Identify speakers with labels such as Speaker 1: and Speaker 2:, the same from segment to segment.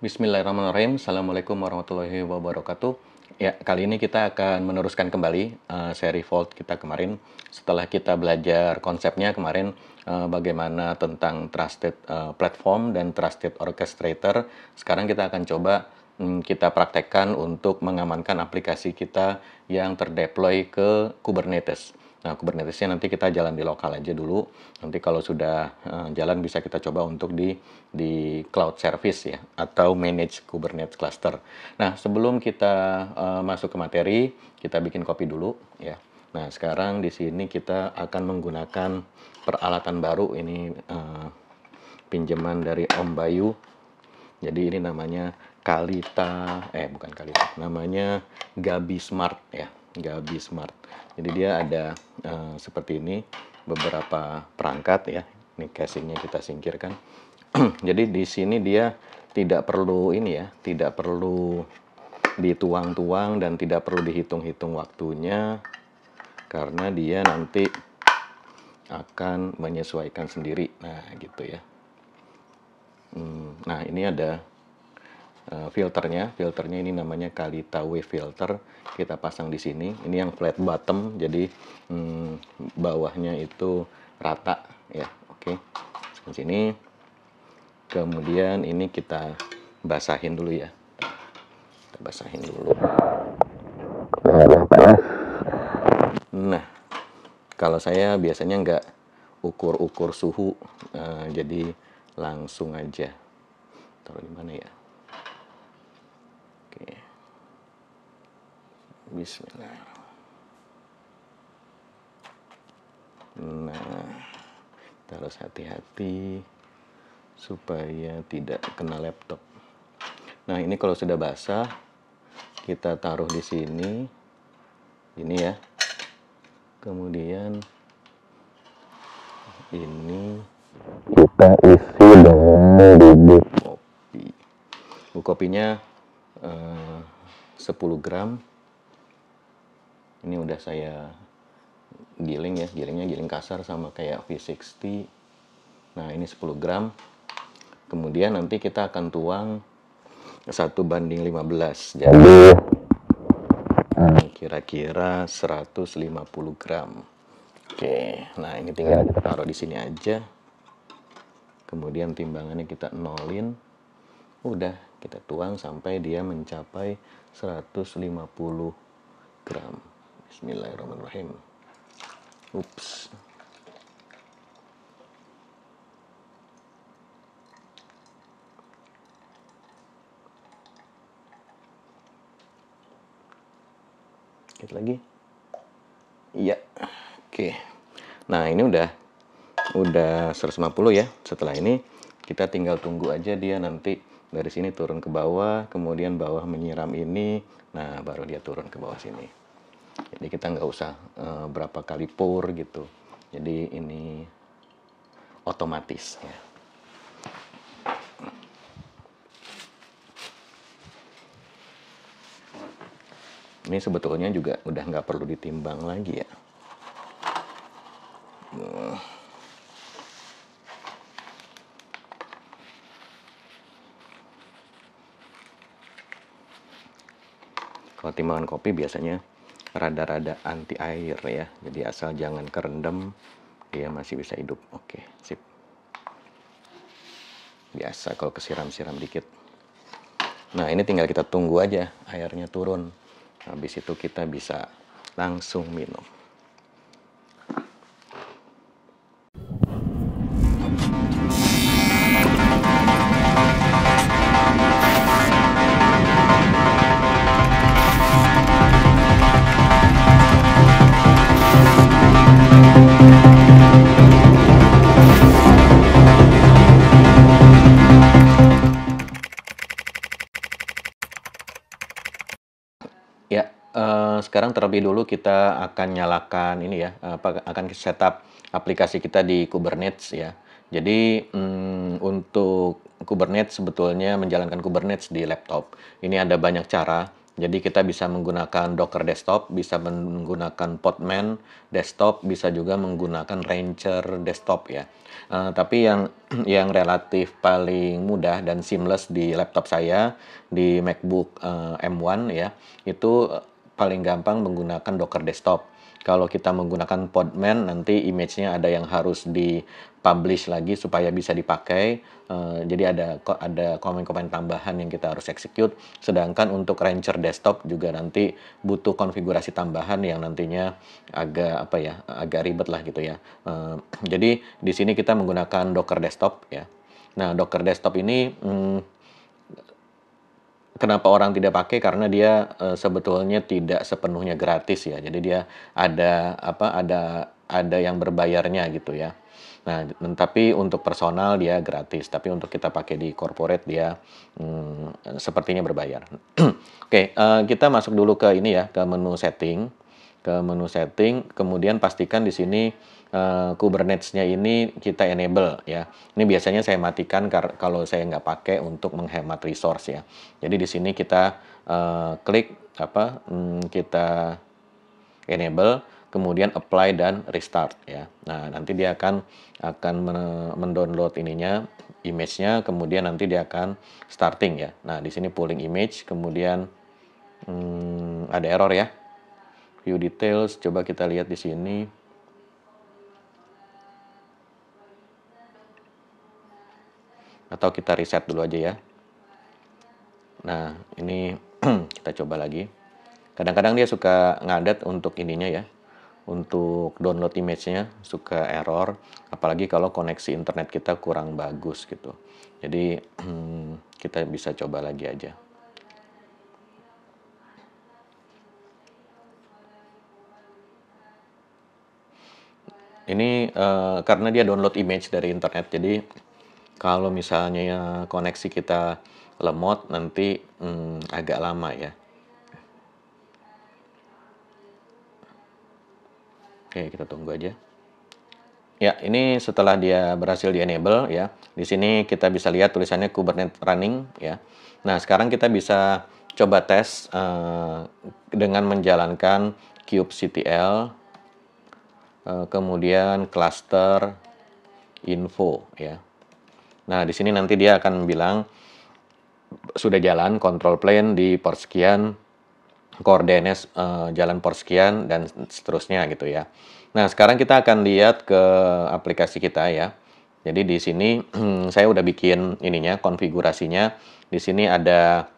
Speaker 1: Bismillahirrahmanirrahim. Assalamualaikum warahmatullahi wabarakatuh. Ya, kali ini kita akan meneruskan kembali seri Vault kita kemarin. Setelah kita belajar konsepnya kemarin, bagaimana tentang trusted platform dan trusted orchestrator. Sekarang kita akan coba kita praktekkan untuk mengamankan aplikasi kita yang terdeploy ke Kubernetes. Nah, Kubernetesnya nanti kita jalan di lokal aja dulu. Nanti kalau sudah jalan bisa kita coba untuk di cloud service ya, atau manage Kubernetes cluster. Nah, sebelum kita masuk ke materi, kita bikin kopi dulu ya. Nah, sekarang di sini kita akan menggunakan peralatan baru ini, pinjaman dari Om Bayu. Jadi ini namanya bukan Kalita, namanya Gabi Smart ya, Gabi Smart. Jadi dia ada seperti ini, beberapa perangkat ya. Ini casingnya kita singkirkan. Jadi di sini dia tidak perlu ini ya, tidak perlu dituang-tuang dan tidak perlu dihitung-hitung waktunya, karena dia nanti akan menyesuaikan sendiri. Nah, gitu ya. Nah, ini ada filternya ini namanya Kalita Wave Filter. Kita pasang di sini. Ini yang flat bottom, jadi bawahnya itu rata ya. Oke, di sini. Kemudian ini kita basahin dulu ya. Kita basahin dulu. Nah, kalau saya biasanya nggak ukur-ukur suhu, jadi langsung aja. Taruh di mana ya? Oke. Bismillah. Nah, terus hati-hati supaya tidak kena laptop. Nah, ini kalau sudah basah, kita taruh di sini. Ini ya. Kemudian ini kita isi dengan bubuk kopi. Bubuk kopinya 10 gram. Ini udah saya giling ya, giling kasar sama kayak V60. Nah, ini 10 gram. Kemudian nanti kita akan tuang 1:15. Jadi kira-kira 150 gram. Oke, nah ini tinggal kita taruh di sini aja. Kemudian timbangannya kita nolin. Udah, kita tuang sampai dia mencapai 150 gram. Bismillahirrahmanirrahim. Ups. Sedikit lagi. Iya. Oke. Nah, ini udah 150 ya. Setelah ini kita tinggal tunggu aja dia nanti dari sini turun ke bawah, kemudian bawah menyiram ini. Nah, baru dia turun ke bawah sini. Jadi kita nggak usah berapa kali pour gitu. Jadi ini otomatis ya. Ini sebetulnya juga udah nggak perlu ditimbang lagi ya. Kalau timbangan kopi biasanya rada-rada anti air ya. Jadi asal jangan kerendam, dia masih bisa hidup. Oke, sip. Biasa kalau kesiram-siram dikit. Nah, ini tinggal kita tunggu aja airnya turun. Habis itu kita bisa langsung minum. Ya, sekarang terlebih dulu kita akan nyalakan ini ya, akan setup aplikasi kita di Kubernetes ya. Jadi untuk Kubernetes sebetulnya menjalankan Kubernetes di laptop ini ada banyak cara. Jadi kita bisa menggunakan Docker Desktop, bisa menggunakan Podman Desktop, bisa juga menggunakan Rancher Desktop ya. Tapi yang yang relatif paling mudah dan seamless di laptop saya, di MacBook M1 ya, itu paling gampang menggunakan Docker Desktop. Kalau kita menggunakan Podman, nanti image-nya ada yang harus di-publish lagi supaya bisa dipakai. Jadi ada komen-komen tambahan yang kita harus execute. Sedangkan untuk Rancher Desktop juga nanti butuh konfigurasi tambahan yang nantinya agak ribet lah gitu ya. Jadi di sini kita menggunakan Docker Desktop ya. Nah, Docker Desktop ini kenapa orang tidak pakai? Karena dia sebetulnya tidak sepenuhnya gratis ya. Jadi dia ada yang berbayarnya gitu ya. Nah, tapi untuk personal dia gratis, tapi untuk kita pakai di corporate dia sepertinya berbayar. Oke, kita masuk dulu ke ini ya, ke menu setting. Ke menu setting, kemudian pastikan di sini Kubernetes-nya ini kita enable ya. Ini biasanya saya matikan kalau saya nggak pakai untuk menghemat resource ya. Jadi di sini kita klik kita enable, kemudian apply dan restart ya. Nah, nanti dia akan mendownload ininya, image-nya, kemudian nanti dia akan starting ya. Nah, di sini pulling image, kemudian ada error ya. View details, coba kita lihat di sini. Atau kita reset dulu aja ya. Nah, ini kita coba lagi. Kadang-kadang dia suka ngadet untuk ininya ya. Untuk download image-nya suka error. Apalagi kalau koneksi internet kita kurang bagus gitu. Jadi, kita bisa coba lagi aja. Ini karena dia download image dari internet, jadi kalau misalnya koneksi kita lemot nanti agak lama ya. Oke, kita tunggu aja. Ya, ini setelah dia berhasil di-enable ya. Di sini kita bisa lihat tulisannya Kubernetes running ya. Nah, sekarang kita bisa coba tes dengan menjalankan kubectl, kemudian cluster info ya. Nah, di sini nanti dia akan bilang sudah jalan control plane di port sekian, core DNS jalan port sekian dan seterusnya gitu ya. Nah, sekarang kita akan lihat ke aplikasi kita ya. Jadi di sini saya udah bikin ininya, konfigurasinya. Di sini ada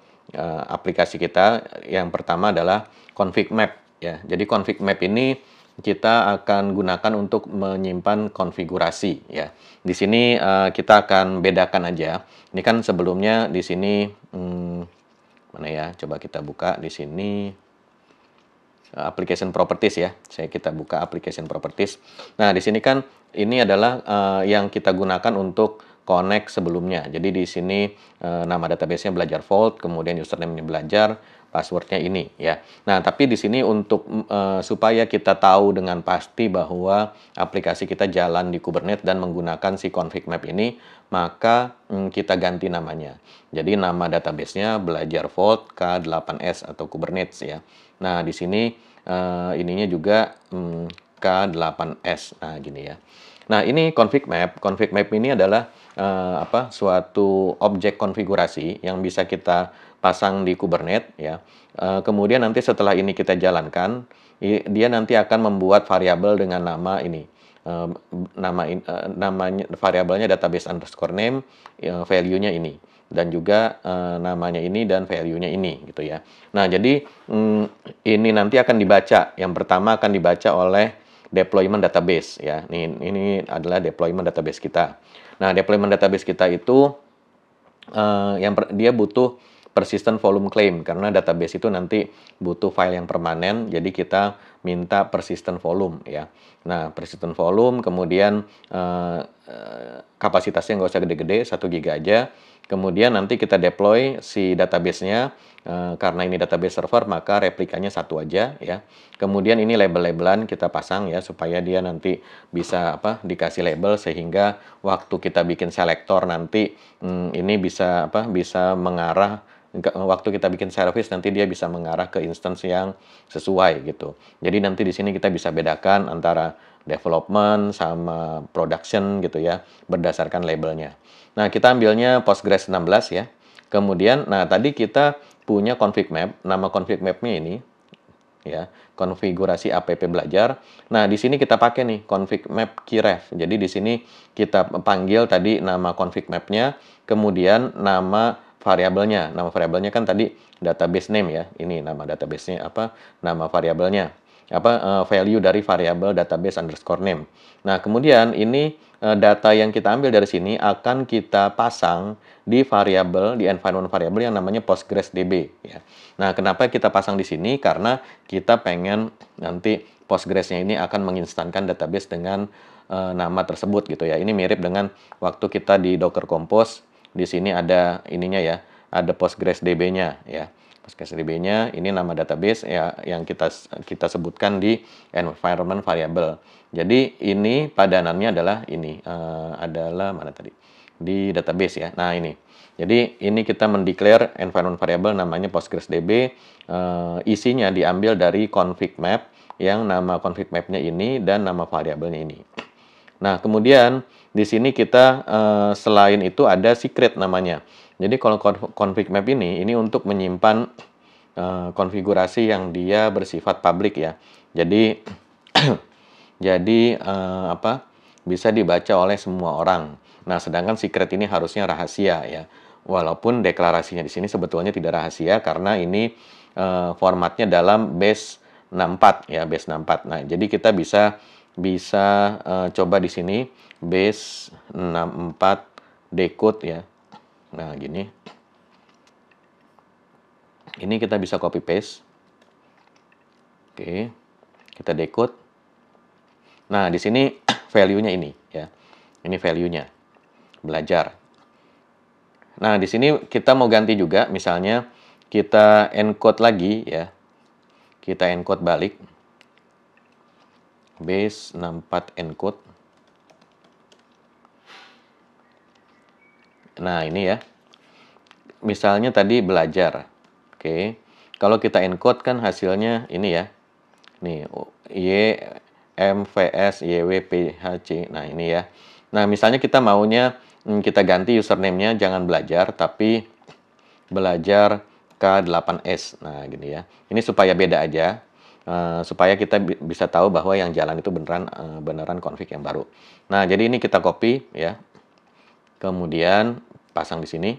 Speaker 1: aplikasi kita. Yang pertama adalah config map ya. Jadi config map ini kita akan gunakan untuk menyimpan konfigurasi ya. Di sini kita akan bedakan aja. Ini kan sebelumnya di sini mana ya? Coba kita buka di sini application properties ya. Kita buka application properties. Nah, di sini kan ini adalah yang kita gunakan untuk connect sebelumnya. Jadi di sini nama database-nya belajar Vault, kemudian username-nya belajar, password-nya ini ya. Nah, tapi di sini untuk supaya kita tahu dengan pasti bahwa aplikasi kita jalan di Kubernetes dan menggunakan si config map ini, maka kita ganti namanya. Jadi nama database-nya belajar Vault K8s atau Kubernetes ya. Nah, di sini ininya juga K8s. Nah, gini ya. Nah, ini config map. Config map ini adalah suatu objek konfigurasi yang bisa kita pasang di Kubernetes ya. Kemudian nanti setelah ini kita jalankan, dia nanti akan membuat variabel dengan nama ini. Namanya variabelnya database underscore name, value-nya ini. Dan juga namanya ini dan value-nya ini gitu ya. Nah, jadi ini nanti akan dibaca. Yang pertama akan dibaca oleh deployment database ya. Ini adalah deployment database kita. Nah, deployment database kita itu dia butuh persistent volume claim karena database itu nanti butuh file yang permanen, jadi kita minta persistent volume ya. Nah, persistent volume kemudian kapasitasnya nggak usah gede-gede, 1 GB aja. Kemudian nanti kita deploy si database-nya, karena ini database server maka replikanya 1 aja ya. Kemudian ini label-labelan kita pasang ya supaya dia nanti bisa dikasih label sehingga waktu kita bikin selektor nanti ini bisa mengarah waktu kita bikin service nanti dia bisa mengarah ke instance yang sesuai gitu. Jadi nanti di sini kita bisa bedakan antara development sama production gitu ya, berdasarkan labelnya. Nah, kita ambilnya Postgres 16 ya. Kemudian, nah tadi kita punya config map, nama config mapnya ini ya, konfigurasi app belajar. Nah, di sini kita pakai nih config map keyref. Jadi di sini kita panggil tadi nama config mapnya, kemudian nama variabelnya. Nama variabelnya kan tadi database name ya. Ini nama database-nya apa? Nama variabelnya. Value dari variabel database underscore name. Nah, kemudian ini data yang kita ambil dari sini akan kita pasang di variabel, di environment variable yang namanya PostgresDB ya. Nah, kenapa kita pasang di sini? Karena kita pengen nanti Postgres-nya ini akan menginstankan database dengan nama tersebut gitu ya. Ini mirip dengan waktu kita di Docker Compose, di sini ada ininya ya, ada PostgresDB-nya ya. PostgresDB-nya ini nama database ya yang kita sebutkan di environment variable. Jadi ini padanannya adalah ini adalah mana tadi? Di database ya. Nah, ini. Jadi ini kita mendeclare environment variable namanya PostgresDB, isinya diambil dari config map yang nama config map-nya ini dan nama variabelnya ini. Nah, kemudian di sini kita selain itu ada secret namanya. Jadi kalau config map ini untuk menyimpan konfigurasi yang dia bersifat publik ya. Jadi bisa dibaca oleh semua orang. Nah, sedangkan secret ini harusnya rahasia ya. Walaupun deklarasinya di sini sebetulnya tidak rahasia karena ini formatnya dalam base 64 ya, base 64. Nah, jadi kita bisa coba di sini base 64 decode ya. Nah, gini. Ini kita bisa copy paste. Oke. Kita decode. Nah, di sini value-nya ini ya. Ini value-nya. Belajar. Nah, di sini kita mau ganti juga, misalnya kita encode lagi ya. Kita encode balik. Base 64 encode. Nah, ini ya. Misalnya tadi belajar. Oke. Kalau kita encode kan hasilnya ini ya. Nih, YMVS YWPHC. Nah, ini ya. Nah, misalnya kita maunya kita ganti username-nya jangan belajar tapi belajar K8S. Nah, gini ya. Ini supaya beda aja. Supaya kita bisa tahu bahwa yang jalan itu beneran config yang baru. Nah, jadi ini kita copy ya. Kemudian pasang di sini.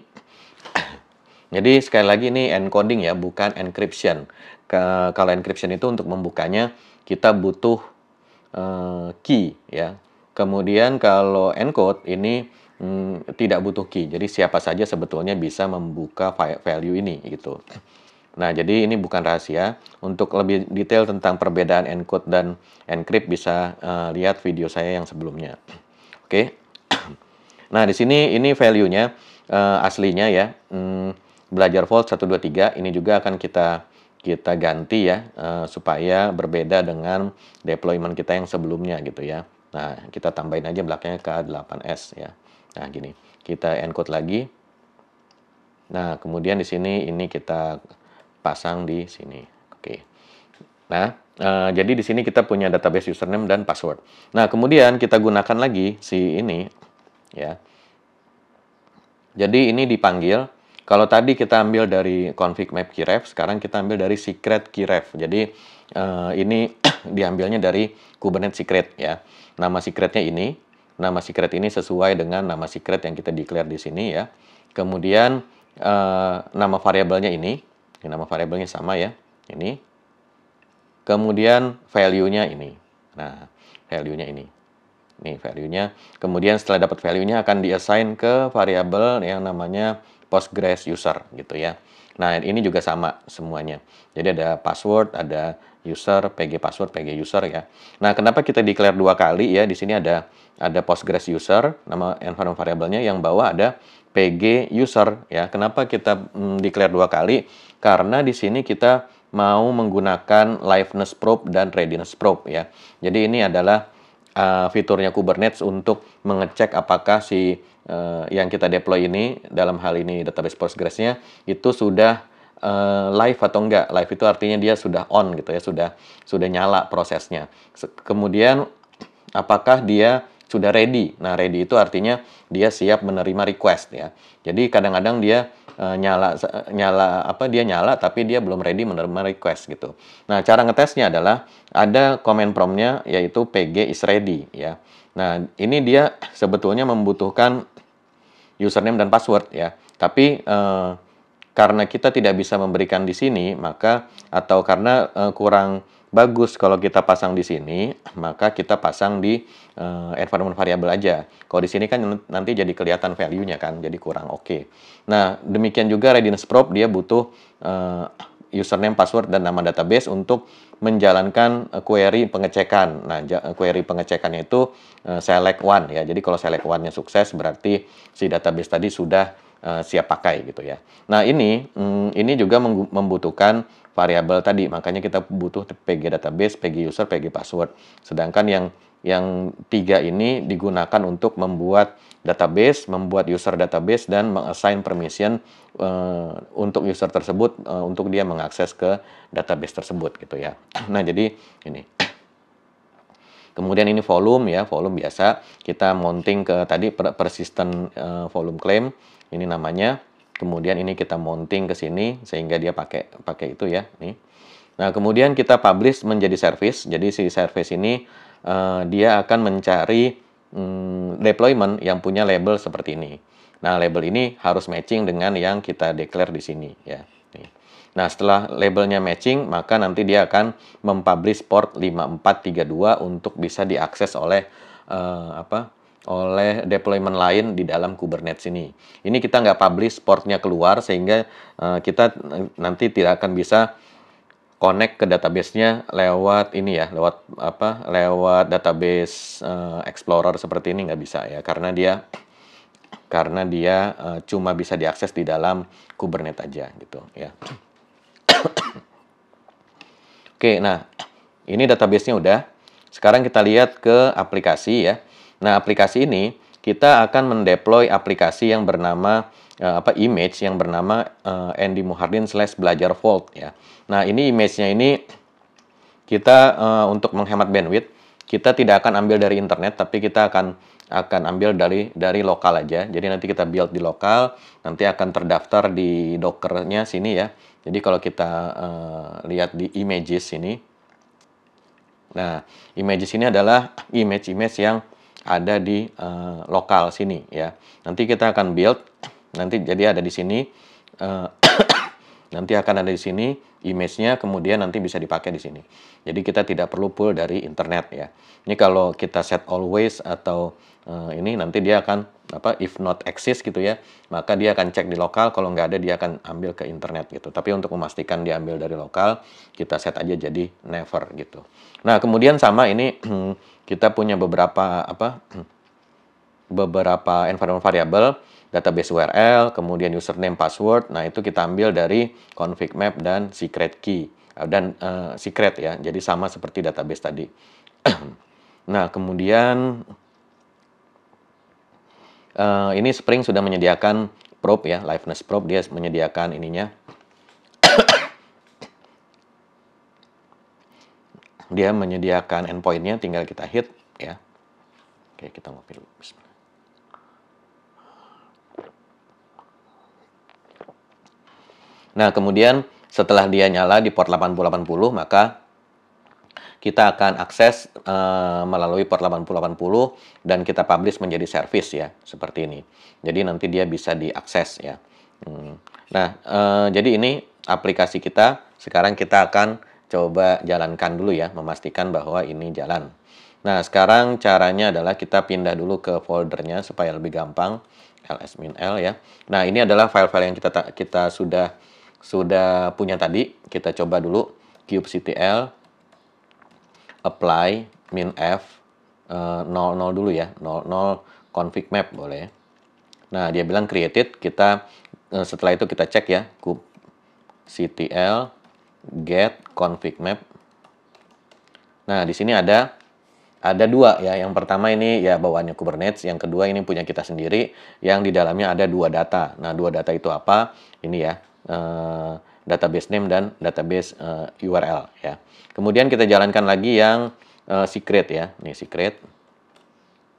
Speaker 1: Jadi sekali lagi ini encoding ya, bukan encryption. Kalau encryption itu untuk membukanya kita butuh key ya. Kemudian kalau encode ini tidak butuh key. Jadi siapa saja sebetulnya bisa membuka value ini gitu. Nah, jadi ini bukan rahasia. Untuk lebih detail tentang perbedaan encode dan encrypt bisa lihat video saya yang sebelumnya. Oke. Nah, di sini ini value-nya aslinya ya. Belajar Vault 123 ini juga akan kita ganti ya supaya berbeda dengan deployment kita yang sebelumnya gitu ya. Nah, kita tambahin aja belakangnya K8S ya. Nah, gini. Kita encode lagi. Nah, kemudian di sini ini kita pasang di sini. Oke. Nah, jadi di sini kita punya database username dan password. Nah, kemudian kita gunakan lagi si ini ya. Jadi ini dipanggil. Kalau tadi kita ambil dari config map keyref, sekarang kita ambil dari secret keyref. Jadi ini diambilnya dari Kubernetes secret ya. Nama secretnya ini. Nama secret ini sesuai dengan nama secret yang kita declare di sini ya. Kemudian nama variabelnya ini. Nama variabelnya sama ya. Ini. Kemudian value-nya ini. Nah, value-nya ini. Nih value-nya. Kemudian setelah dapat value-nya akan di-assign ke variabel yang namanya Postgres user gitu ya. Nah, ini juga sama semuanya. Jadi ada password, ada user, PG password, PG user ya. Nah, kenapa kita declare dua kali ya? Di sini ada Postgres user, nama environment variabelnya, yang bawah ada PG user ya. Kenapa kita declare dua kali? Karena di sini kita mau menggunakan liveness probe dan readiness probe ya. Jadi ini adalah fiturnya Kubernetes untuk mengecek apakah si yang kita deploy ini, dalam hal ini database Postgres-nya, itu sudah live atau enggak. Live itu artinya dia sudah on gitu ya, sudah nyala prosesnya. Kemudian apakah dia sudah ready. Nah, ready itu artinya dia siap menerima request ya. Jadi kadang-kadang dia dia nyala tapi dia belum ready menerima request gitu. Nah, cara ngetesnya adalah ada command prompt-nya yaitu pg is ready ya. Nah, ini dia sebetulnya membutuhkan username dan password ya. Tapi karena kita tidak bisa memberikan di sini, maka atau karena kurang bagus kalau kita pasang di sini, maka kita pasang di environment variable aja. Kalau di sini kan nanti jadi kelihatan value-nya kan, jadi kurang oke. Nah, demikian juga readiness probe, dia butuh username, password, dan nama database untuk menjalankan query pengecekan. Nah, query pengecekannya itu select one ya. Jadi kalau select one-nya sukses, berarti si database tadi sudah siap pakai gitu ya. Nah, ini juga membutuhkan variabel tadi, makanya kita butuh pg database, pg user, pg password. Sedangkan yang tiga ini digunakan untuk membuat database, membuat user database, dan mengassign permission untuk user tersebut untuk dia mengakses ke database tersebut gitu ya. Nah, jadi ini. Kemudian ini volume ya, volume biasa kita mounting ke tadi persistent volume claim, ini namanya. Kemudian ini kita mounting ke sini sehingga dia pakai itu ya, nih. Nah, kemudian kita publish menjadi service. Jadi si service ini dia akan mencari deployment yang punya label seperti ini. Nah, label ini harus matching dengan yang kita declare di sini ya. Nih. Nah, setelah labelnya matching, maka nanti dia akan mempublish port 5432 untuk bisa diakses oleh oleh deployment lain di dalam Kubernetes ini. Ini kita nggak publish portnya keluar sehingga kita nanti tidak akan bisa connect ke database-nya lewat ini ya, lewat database Explorer seperti ini nggak bisa ya, karena dia cuma bisa diakses di dalam Kubernetes aja gitu ya. Oke, nah ini database-nya udah. Sekarang kita lihat ke aplikasi ya. Nah, aplikasi ini kita akan mendeploy aplikasi yang bernama image yang bernama Andy Muhardin/belajar Vault ya. Nah, ini image-nya ini kita untuk menghemat bandwidth, kita tidak akan ambil dari internet, tapi kita akan ambil dari lokal aja. Jadi nanti kita build di lokal, nanti akan terdaftar di Docker-nya sini ya. Jadi kalau kita lihat di images ini, nah images ini adalah image-image yang ada di lokal sini ya. Nanti kita akan build, nanti jadi ada di sini, nanti akan ada di sini image-nya, kemudian nanti bisa dipakai di sini. Jadi kita tidak perlu pull dari internet ya. Ini kalau kita set always atau ini nanti dia akan if not exist gitu ya, maka dia akan cek di lokal, kalau nggak ada dia akan ambil ke internet gitu. Tapi untuk memastikan dia ambil dari lokal, kita set aja jadi never gitu. Nah, kemudian sama ini kita punya beberapa environment variable, database URL, kemudian username, password. Nah, itu kita ambil dari config map dan secret key dan secret ya. Jadi sama seperti database tadi. Nah, kemudian ini Spring sudah menyediakan probe ya, liveness probe, dia menyediakan ininya. Dia menyediakan endpoint-nya, tinggal kita hit ya. Oke, kita ngopi dulu. Bismillah. Nah, kemudian setelah dia nyala di port 8080, maka kita akan akses melalui port 8080 dan kita publish menjadi service ya, seperti ini. Jadi nanti dia bisa diakses ya. Nah, jadi ini aplikasi kita. Sekarang kita akan coba jalankan dulu ya, memastikan bahwa ini jalan. Nah, sekarang caranya adalah kita pindah dulu ke foldernya supaya lebih gampang. ls-l ya. Nah, ini adalah file-file yang kita sudah punya tadi. Kita coba dulu kubectl apply -f 00 dulu ya, 00 config map boleh. Nah, dia bilang created, kita setelah itu kita cek ya kubectl get config map. Nah, di sini ada Ada dua ya, yang pertama ini ya bawaannya Kubernetes, yang kedua ini punya kita sendiri, yang di dalamnya ada dua data. Nah, dua data itu apa? Ini ya, database name dan database URL ya. Kemudian kita jalankan lagi yang secret ya, ini secret.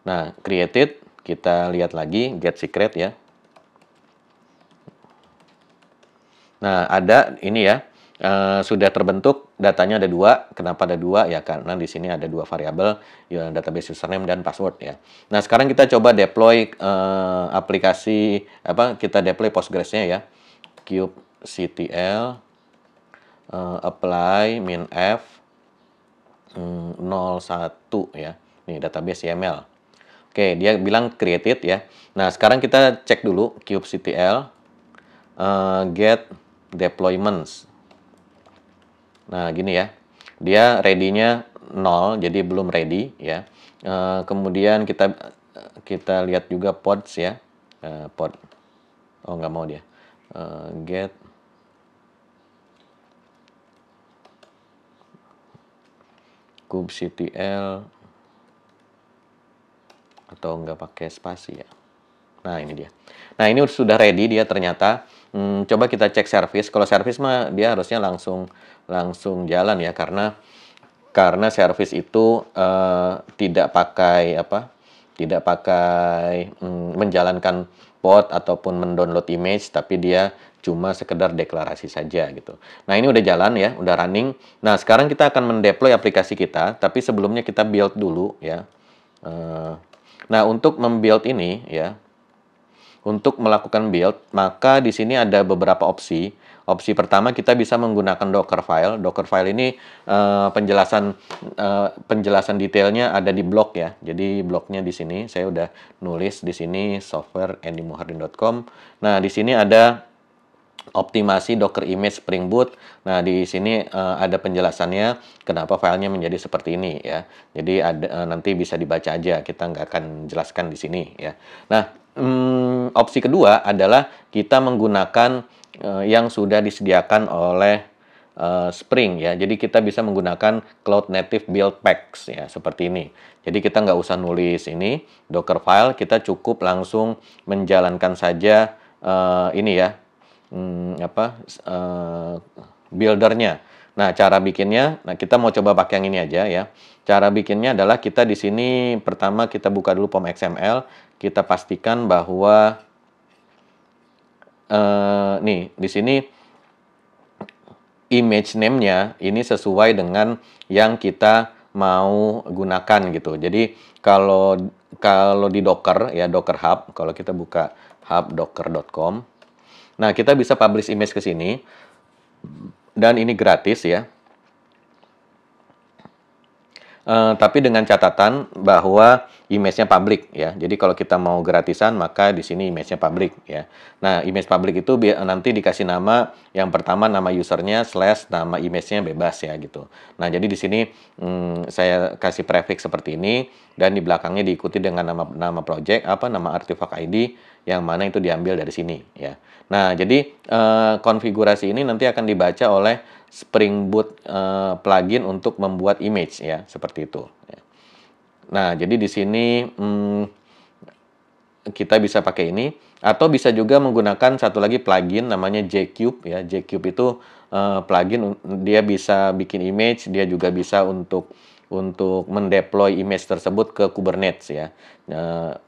Speaker 1: Nah, created, kita lihat lagi get secret ya. Nah, ada ini ya, sudah terbentuk datanya ada dua. Kenapa ada dua? Ya karena di sini ada dua variabel, ya, database username dan password ya. Nah, sekarang kita coba deploy aplikasi kita deploy Postgres-nya ya. kubectl apply minf 01 ya. Nih database YAML. Oke, dia bilang created ya. Nah, sekarang kita cek dulu kubectl get deployments. Nah, gini ya. Dia ready-nya 0, jadi belum ready ya. Kemudian kita lihat juga pods ya. Pod. Oh, nggak mau dia. Get kubectl atau nggak pakai spasi ya. Nah, ini dia. Nah, ini sudah ready dia ternyata. Coba kita cek service. Kalau service mah dia harusnya langsung jalan ya, karena service itu tidak pakai menjalankan pod ataupun mendownload image, tapi dia cuma sekedar deklarasi saja gitu. Nah, ini udah jalan ya, udah running. Nah, sekarang kita akan mendeploy aplikasi kita, tapi sebelumnya kita build dulu ya. Nah, untuk membuild ini ya, untuk melakukan build, maka di sini ada beberapa opsi. Opsi pertama, kita bisa menggunakan Dockerfile. Dockerfile ini penjelasan detailnya ada di blog ya. Jadi blognya di sini saya udah nulis di sini softwareendymuhardin.com. Nah, di sini ada optimasi Docker image Spring Boot. Nah, di sini ada penjelasannya kenapa filenya menjadi seperti ini ya. Jadi nanti bisa dibaca aja, kita nggak akan jelaskan di sini ya. Nah, opsi kedua adalah kita menggunakan yang sudah disediakan oleh Spring ya. Jadi kita bisa menggunakan Cloud Native Build Packs ya, seperti ini. Jadi kita nggak usah nulis ini Dockerfile, kita cukup langsung menjalankan saja ini ya, buildernya. Nah, cara bikinnya, kita mau coba pakai yang ini aja ya. Cara bikinnya adalah kita di sini pertama kita buka dulu POM XML, kita pastikan bahwa nih di sini image name-nya ini sesuai dengan yang kita mau gunakan gitu. Jadi kalau di Docker ya, Docker Hub, kalau kita buka hubdocker.com, nah kita bisa publish image ke sini dan ini gratis ya. Tapi dengan catatan bahwa image-nya public ya. Jadi kalau kita mau gratisan maka di sini image-nya public ya. Nah, image public itu nanti dikasih nama, yang pertama nama usernya / nama image-nya bebas ya gitu. Nah, jadi di sini saya kasih prefix seperti ini dan di belakangnya diikuti dengan nama project, nama artifact ID yang mana itu diambil dari sini ya. Nah, jadi konfigurasi ini nanti akan dibaca oleh Spring Boot plugin untuk membuat image ya, seperti itu. Nah, jadi di sini kita bisa pakai ini, atau bisa juga menggunakan satu lagi plugin namanya Jcube ya. Jcube itu plugin, dia bisa bikin image, dia juga bisa untuk mendeploy image tersebut ke Kubernetes ya.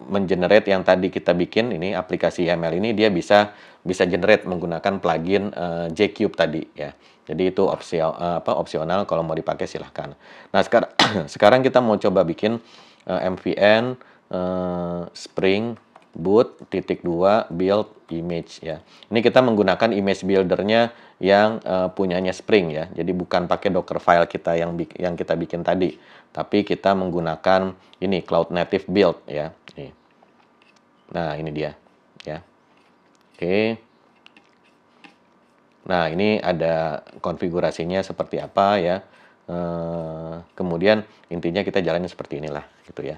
Speaker 1: Mengenerate yang tadi kita bikin ini aplikasi YAML ini, dia bisa generate menggunakan plugin Jcube tadi ya. Jadi itu opsional, kalau mau dipakai silahkan. Nah, sekarang kita mau coba bikin MVN Spring Boot .2 build image ya. Ini kita menggunakan image buildernya yang punyanya Spring ya. Jadi bukan pakai Dockerfile kita yang kita bikin tadi, tapi kita menggunakan ini Cloud Native Build ya. Nah, ini dia ya. Oke. Nah, ini ada konfigurasinya seperti apa ya. Kemudian intinya kita jalannya seperti inilah gitu ya.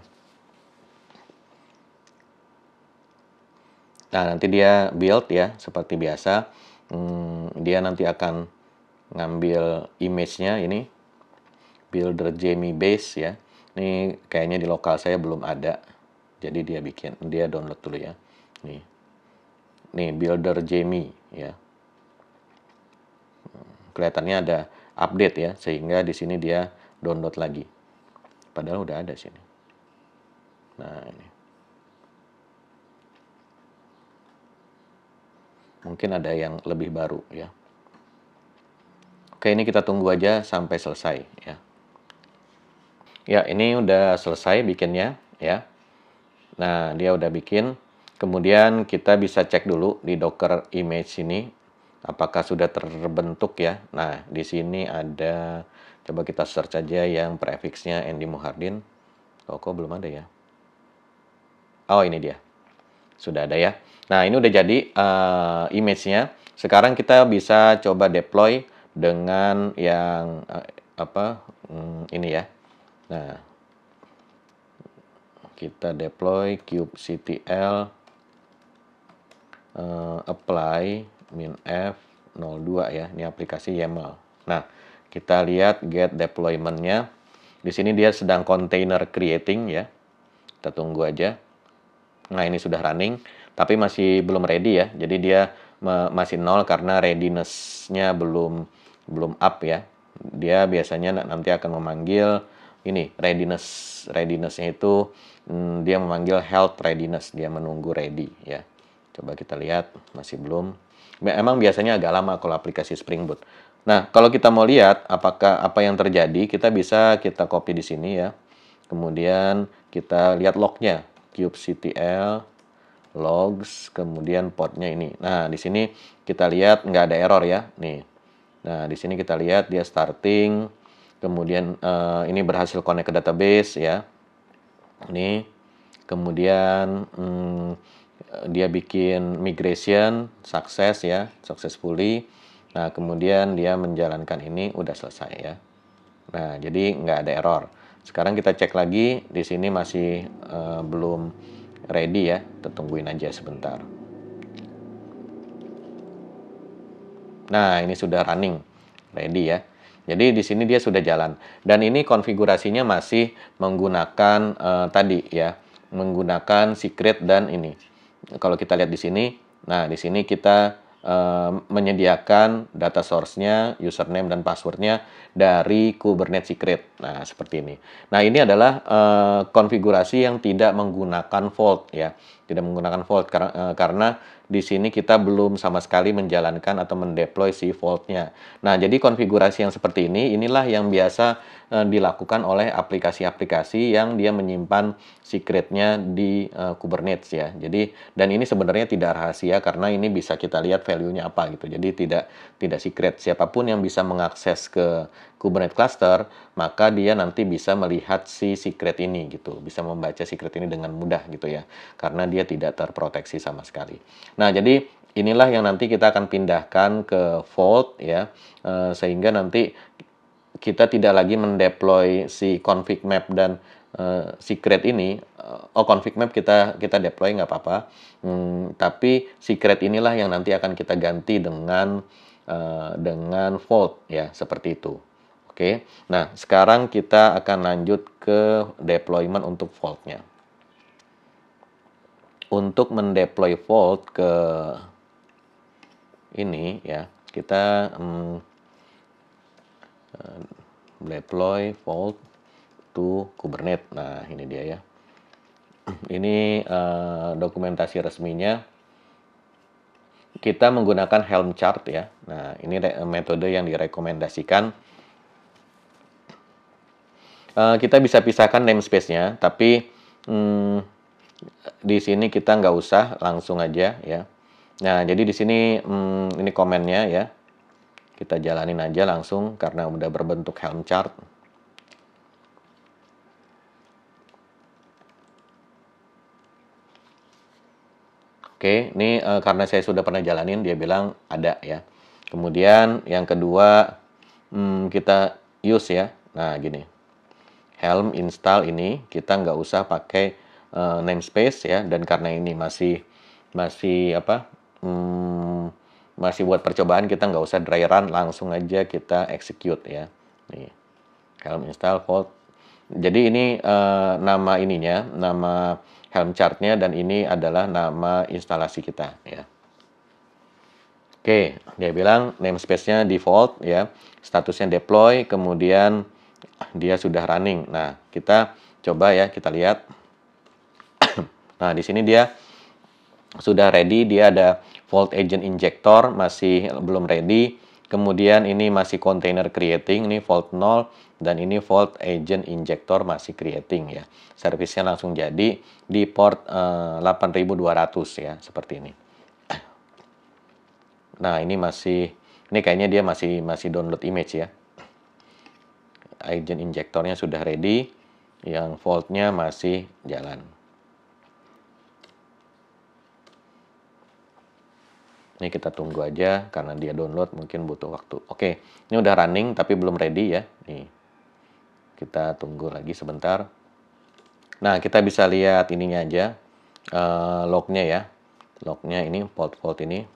Speaker 1: Nah, nanti dia build ya seperti biasa. Dia nanti akan ngambil image-nya ini builder Jamie base ya. Ini kayaknya di lokal saya belum ada. Jadi dia download dulu ya. Nih. Nih Builder Jamie ya. Kelihatannya ada update ya, sehingga di sini dia download lagi. Padahal udah ada sini. Nah, ini. Mungkin ada yang lebih baru ya. Oke, ini kita tunggu aja sampai selesai ya. Ya, ini udah selesai bikinnya ya. Nah, dia udah bikin. Kemudian kita bisa cek dulu di Docker image ini apakah sudah terbentuk ya. Nah, di sini ada, coba kita search aja yang prefixnya Andy Muhardin. Oh, kok belum ada ya? Oh, ini dia. Sudah ada ya. Nah, ini udah jadi image-nya. Sekarang kita bisa coba deploy dengan yang ini ya. Nah, kita deploy kubectl apply -f 02 ya. Ini aplikasi YAML. Nah, kita lihat get deployment-nya. Di sini dia sedang container creating ya. Kita tunggu aja. Nah, ini sudah running, tapi masih belum ready ya. Jadi dia masih nol karena readiness-nya belum up ya. Dia biasanya nanti akan memanggil ini readiness-nya itu dia memanggil health readiness, dia menunggu ready ya. Coba kita lihat, masih belum. Emang biasanya agak lama kalau aplikasi Spring Boot. Nah, kalau kita mau lihat apa yang terjadi, kita copy di sini ya. Kemudian kita lihat lognya, kubectl logs, kemudian portnya ini. Nah, di sini kita lihat nggak ada error ya. Nih. Nah, di sini kita lihat dia starting, kemudian ini berhasil connect ke database ya. Ini, kemudian dia bikin migration, sukses ya, successfully. Nah, kemudian dia menjalankan ini, udah selesai ya. Nah, jadi nggak ada error. Sekarang kita cek lagi, di sini masih belum ready ya, kita tungguin aja sebentar. Nah, ini sudah running, ready ya. Jadi di sini dia sudah jalan. Dan ini konfigurasinya masih menggunakan tadi ya, menggunakan secret dan ini. Kalau kita lihat di sini, nah di sini kita menyediakan data source-nya, username dan password-nya dari Kubernetes Secret. Nah, seperti ini. Nah, ini adalah konfigurasi yang tidak menggunakan Vault ya. Tidak menggunakan Vault karena di sini kita belum sama sekali menjalankan atau mendeploy si Vault-nya. Nah, jadi konfigurasi yang seperti inilah yang biasa dilakukan oleh aplikasi-aplikasi yang dia menyimpan secret-nya di Kubernetes ya. Jadi, dan ini sebenarnya tidak rahasia karena ini bisa kita lihat value-nya apa gitu. Jadi tidak secret. Siapapun yang bisa mengakses ke Kubernetes cluster, maka dia nanti bisa melihat si secret ini gitu. Bisa membaca secret ini dengan mudah gitu ya. Karena dia tidak terproteksi sama sekali. Nah, jadi inilah yang nanti kita akan pindahkan ke Vault ya, sehingga nanti kita tidak lagi mendeploy si config map dan secret ini. Config map kita deploy nggak apa-apa, tapi secret inilah yang nanti akan kita ganti dengan Vault ya, seperti itu. Oke, nah sekarang kita akan lanjut ke deployment untuk Vault-nya. Untuk mendeploy Vault ke ini ya, kita deploy Vault to Kubernetes. Nah, ini dia ya. Ini dokumentasi resminya. Kita menggunakan Helm chart ya. Nah, ini metode yang direkomendasikan. Kita bisa pisahkan namespace-nya, tapi di sini kita nggak usah, langsung aja ya. Nah, jadi di sini ini komennya ya. Kita jalanin aja langsung karena udah berbentuk Helm chart. Oke, ini karena saya sudah pernah jalanin, dia bilang ada ya. Kemudian yang kedua, kita use ya. Nah, gini. Helm install ini, kita nggak usah pakai namespace ya. Dan karena ini masih masih buat percobaan, kita nggak usah dry run, langsung aja kita execute ya. Nih, Helm install Vault. Jadi ini nama ininya, nama Helm chart-nya, dan ini adalah nama instalasi kita ya. Oke, dia bilang namespace-nya default ya, statusnya deploy, kemudian dia sudah running. Nah, kita coba ya, kita lihat. Nah, di sini dia sudah ready, dia ada Vault Agent Injector, masih belum ready. Kemudian ini masih container creating, ini Vault 0, dan ini Vault Agent Injector masih creating ya. Servisnya langsung jadi di port 8200 ya, seperti ini. Nah, ini kayaknya dia masih download image ya. Agent injektornya sudah ready, yang vault-nya masih jalan. Ini kita tunggu aja karena dia download mungkin butuh waktu. Oke, ini udah running tapi belum ready ya. Nih. Kita tunggu lagi sebentar. Nah, kita bisa lihat ininya aja. Lognya ya. Lognya ini vault ini.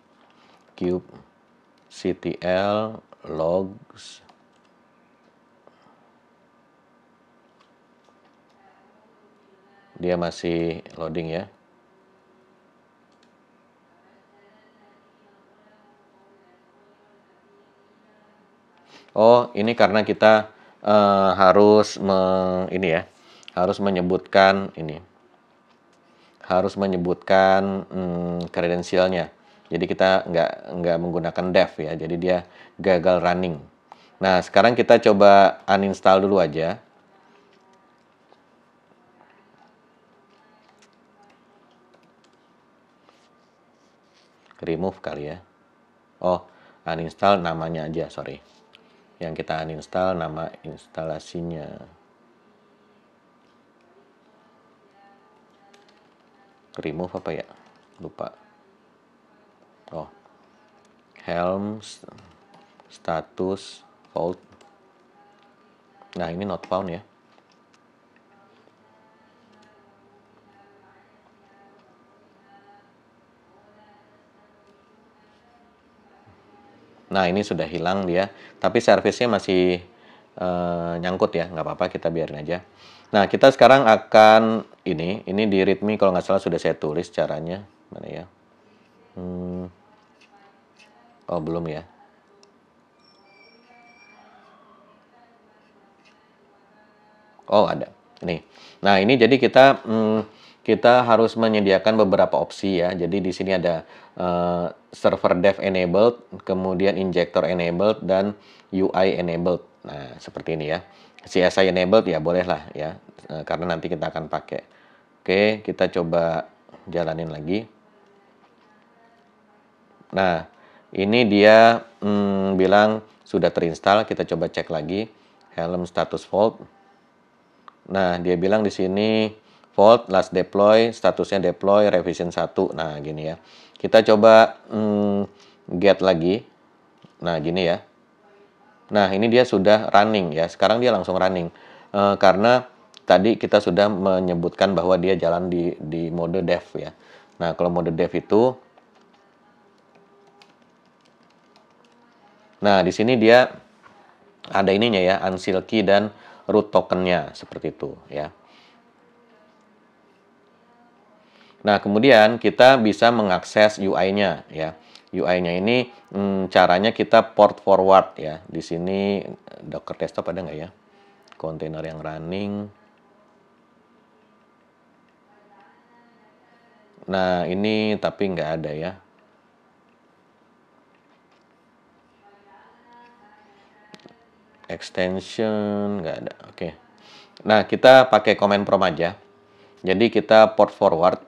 Speaker 1: kubectl logs. Dia masih loading ya. Oh, ini karena kita harus harus menyebutkan kredensialnya. Jadi kita nggak menggunakan dev ya. Jadi dia gagal running. Nah, sekarang kita coba uninstall dulu aja. Remove kali ya. Oh, uninstall namanya aja, sorry. Yang kita uninstall nama instalasinya. Remove apa ya? Lupa. Oh. Helm status vault. Nah, ini not found ya. Nah, ini sudah hilang dia, tapi servisnya masih nyangkut ya, nggak apa-apa, kita biarin aja. Nah, kita sekarang akan ini di readme kalau nggak salah sudah saya tulis caranya, mana ya? Oh, belum ya. Oh, ada. Nih. Nah, ini jadi kita harus menyediakan beberapa opsi ya. Jadi di sini ada server dev enabled, kemudian injector enabled, dan UI enabled. Nah, seperti ini ya. CSI enabled ya bolehlah ya, karena nanti kita akan pakai. Oke, kita coba jalanin lagi. Nah, ini dia bilang sudah terinstall. Kita coba cek lagi Helm status vault. Nah, dia bilang di sini vault last deploy, statusnya deploy revision 1. Nah, gini ya. Kita coba get lagi. Nah, gini ya. Nah, ini dia sudah running ya. Sekarang dia langsung running. Karena tadi kita sudah menyebutkan bahwa dia jalan di mode dev ya. Nah, kalau mode dev itu, nah di sini dia ada ininya ya, unseal key dan root tokennya seperti itu ya. Nah, kemudian kita bisa mengakses UI-nya ya. UI-nya ini caranya kita port forward ya. Di sini Docker desktop ada nggak ya? Kontainer yang running. Nah, ini tapi nggak ada ya. Extension nggak ada. Oke. Nah, kita pakai command prompt aja. Jadi kita port forward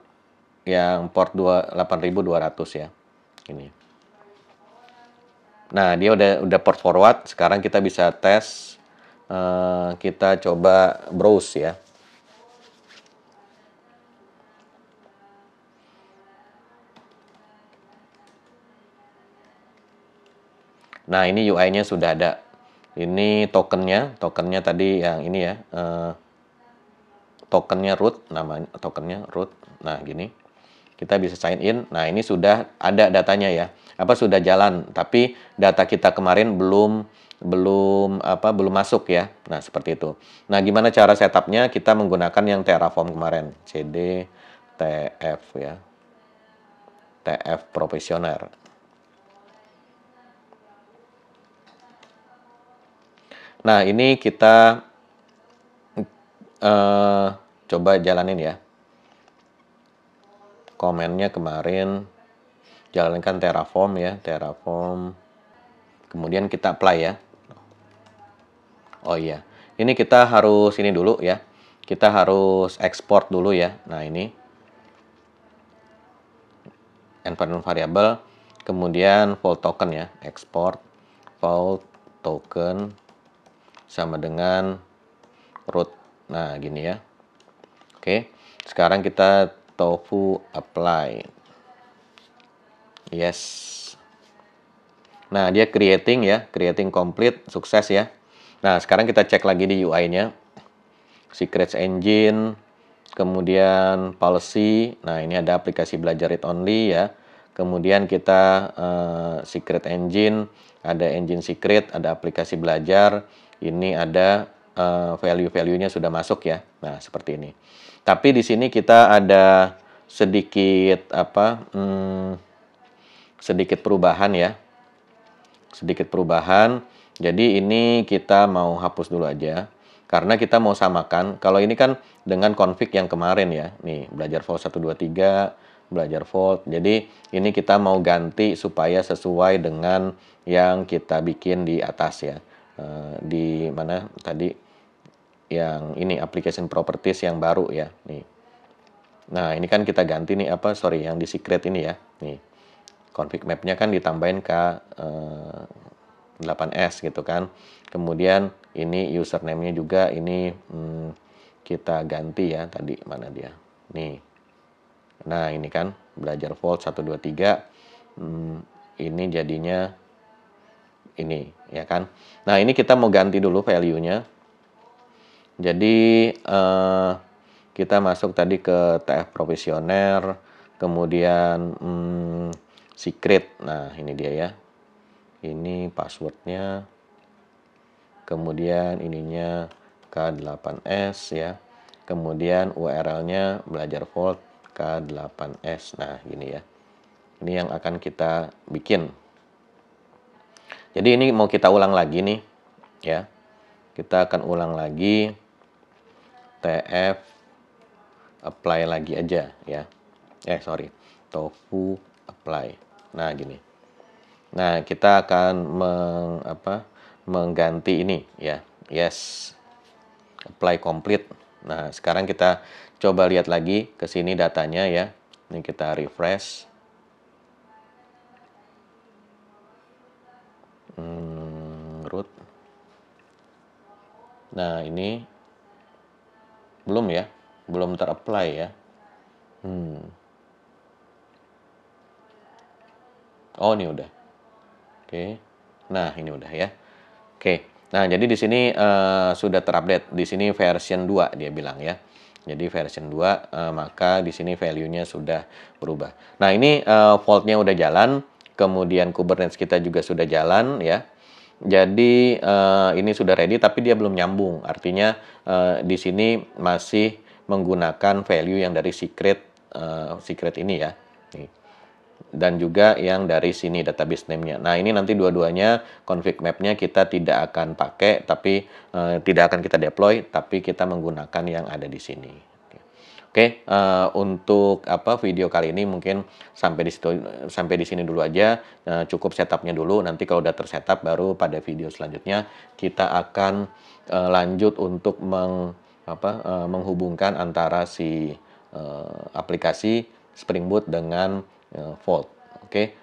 Speaker 1: yang port 8200 ya. Ini. Nah, dia udah port forward. Sekarang kita bisa tes. Kita coba browse ya. Nah, ini UI-nya sudah ada. Ini tokennya tadi yang ini ya. Tokennya root, namanya tokennya root. Nah, gini. Kita bisa sign in. Nah, ini sudah ada datanya ya. Sudah jalan, tapi data kita kemarin belum belum masuk ya. Nah, seperti itu. Nah, gimana cara setupnya? Kita menggunakan yang Terraform kemarin, cd tf ya, tf profesioner. Nah, ini kita coba jalanin ya. Komennya kemarin jalankan Terraform ya, Terraform. Kemudian kita apply ya. Oh iya, ini kita harus ini dulu ya. Kita harus export dulu ya. Nah, ini environment variable, kemudian vault token ya, export vault token sama dengan root. Nah, gini ya. Oke, sekarang kita tofu apply. Yes. Nah, dia creating ya, creating complete, sukses ya. Nah, sekarang kita cek lagi di UI-nya. Secrets Engine, kemudian policy. Nah, ini ada aplikasi belajar read only ya. Kemudian kita Secret Engine, ada engine secret, ada aplikasi belajar. Ini ada value-value-nya sudah masuk ya. Nah, seperti ini. Tapi di sini kita ada sedikit sedikit perubahan ya. Sedikit perubahan. Jadi ini kita mau hapus dulu aja. Karena kita mau samakan, kalau ini kan dengan config yang kemarin ya. Nih, belajar vault 123, belajar vault. Jadi ini kita mau ganti supaya sesuai dengan yang kita bikin di atas ya. Di mana tadi yang ini application properties yang baru ya. Nih. Nah, ini kan kita ganti nih yang di secret ini ya. Nih. Config map-nya kan ditambahin ke 8S gitu kan. Kemudian ini username-nya juga ini kita ganti ya, tadi mana dia. Nih. Nah, ini kan belajar vault 123 ini jadinya ini ya kan. Nah, ini kita mau ganti dulu value-nya. Jadi kita masuk tadi ke TF profesioner, kemudian secret. Nah, ini dia ya. Ini passwordnya, kemudian ininya K8S ya, kemudian URL-nya belajar vault K8S. Nah, gini ya. Ini yang akan kita bikin. Jadi ini mau kita ulang lagi nih ya. Kita akan ulang lagi TF apply lagi aja ya. Tofu apply. Nah, gini. Nah, kita akan mengganti ini ya. Yes. Apply complete. Nah, sekarang kita coba lihat lagi ke sini datanya ya. Ini kita refresh. Root. Nah, ini belum ya. Belum ter-apply ya. Oh, ini udah. Oke. Nah, ini udah ya. Oke. Nah, jadi di sini sudah terupdate. Di sini version 2 dia bilang ya. Jadi version 2 maka di sini value-nya sudah berubah. Nah, ini vault-nya udah jalan, kemudian Kubernetes kita juga sudah jalan ya. Jadi ini sudah ready tapi dia belum nyambung. Artinya di sini masih menggunakan value yang dari secret ini ya. Nih. Dan juga yang dari sini database name-nya. Nah, ini nanti dua-duanya config map-nya kita tidak akan pakai, tapi tidak akan kita deploy, tapi kita menggunakan yang ada di sini. Oke, untuk video kali ini mungkin sampai di sini dulu aja. Cukup setupnya dulu. Nanti kalau udah tersetup baru pada video selanjutnya kita akan lanjut untuk menghubungkan antara si aplikasi Spring Boot dengan Vault. Oke,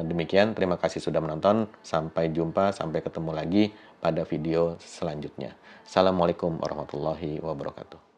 Speaker 1: demikian. Terima kasih sudah menonton. Sampai jumpa, sampai ketemu lagi pada video selanjutnya. Assalamualaikum warahmatullahi wabarakatuh.